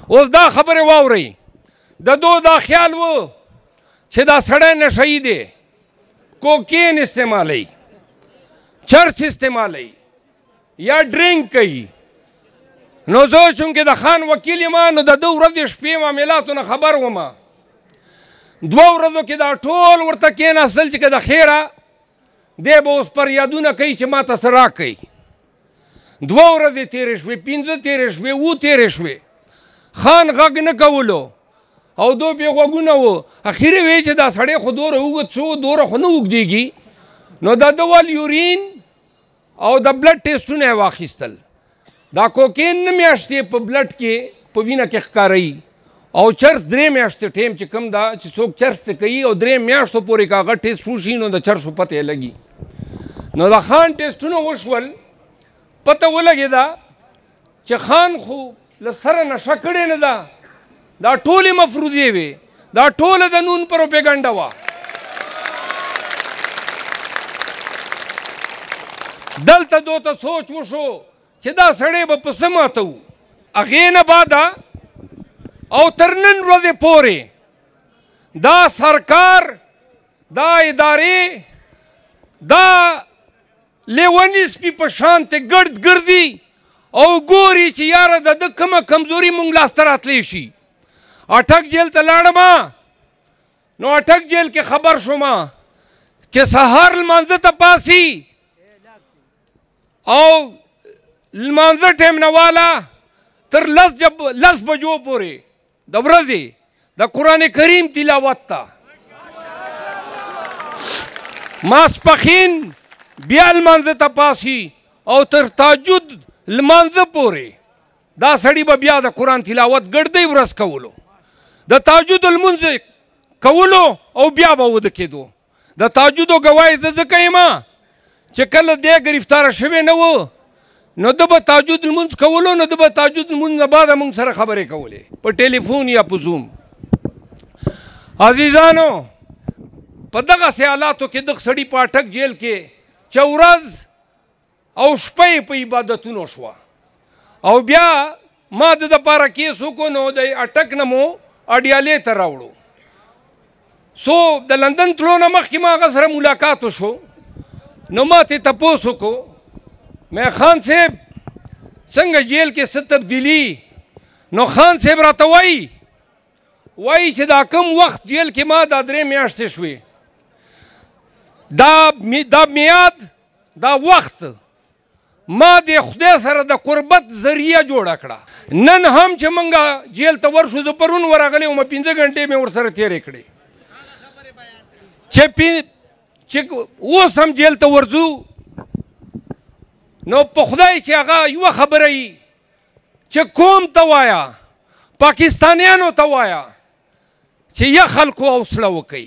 اوس دا خبرې واورئ د دو دا خیال و چې دا سړی نشهیي دی کوکین استعمالوي چرس استعمالوي یا ډرینک کوي نو زه چونکې د خان وکیل یم نو د ده ورځې شپې معاملاتو نه خبر ومه 2 ورځو کې دا ټول ورته کېناستل چې که د خیره دی به اوس فریادونه کوي چې ما ته څه راکوي 2 ورځې تېرې شوې 5 تېرې شوې 7 تېرې شوې خان غږ نه کولو او دو پې غوږونه وو اخر یې ویې چې دا سړی خو دومره اوږد شو دومره خو نه اوږدېږي نو د ده ول یورین او د بلډ ټیسټونه یې واخیستل دا کوکین نه میاشتې په بلډ کې په وینه کې ښکاروي او چرس 3 میاشتې ټیم چې کوم دا چې څوک چرس ته کوي او 3 میاشتو پورې که هغه ټیسټ وشي نو د چرسو پته یې لګي نو د خان ټیسټونه وشول پته ولګېده چې خان خو له سره نشه کړې نه ده دا ټولې مفروضې وې دا ټوله د نون پروپیګنډه وه دلته دوته سوچ وشو چې دا سړی به په څه ماتو هغې نه بعده او تر نن ورځې پورې دا سرکار دا ادارې دا لیوني سپي په شانتې ګرد ګرځي او ګوري چې یاره د ده کومه کمزوري مونږ لاسته راتلی شي اټک جیل ته لاړم نو اټک جیل کې خبر شوم چې سهار لمانځه ته پاسي او لمانځه ټیم نه والا تر 10 بجو پورې د ورځې د قرآن کریم تلاوت ته ماسپښین بیا لمانځه ته پاسي او تر تهجد لمانځه پورې دا سړي به بیا د قرآن تلاوت ګردۍ ورځ کولو د تهجد لمونځ کولو او بیا به وده کېدو د تهجدو ګواهي زه ځکه یم چې کله دی ګرفتاره شوی نه و نو ده به تهجد لمونځ کولو نو ده به تهجد لمونځ نه بعده موږ سره خبرې کولې په ټلیفون یا په زوم عزیزانو په دغسې حالاتو کې دغه سړي په اټک جیل کې چې ورځ او شپه یې په عبادتونو شوه او بیا ما د دپاره کیس وکړو نو د اټک نه مو اډیالې ته راوړو سو د لندن تلو نه مخکې ما هغه سره ملاقات وشو نو ما ترې تپوس وکړو میں خان صاحب څنګه جیل کې څه تبدیلي نو خان صاحب راته وایي چې دا کم وخت جیل کې ما دا 3 میاشتې شوې دا میاد دا وخت ما د خدای سره د قربت ذریعه جوړه کړه نن هم چې موږ جیل ته ورشو زه پرون ورغلی وم 5 غنټې مې ورسره تېرې کړې چې اوس هم جیل ته ورځو نو په خدای چې هغه یوه خبره وي چې قوم ته وایه پاکستانیانو ته وایه چې یا خلکو حوصله وکئ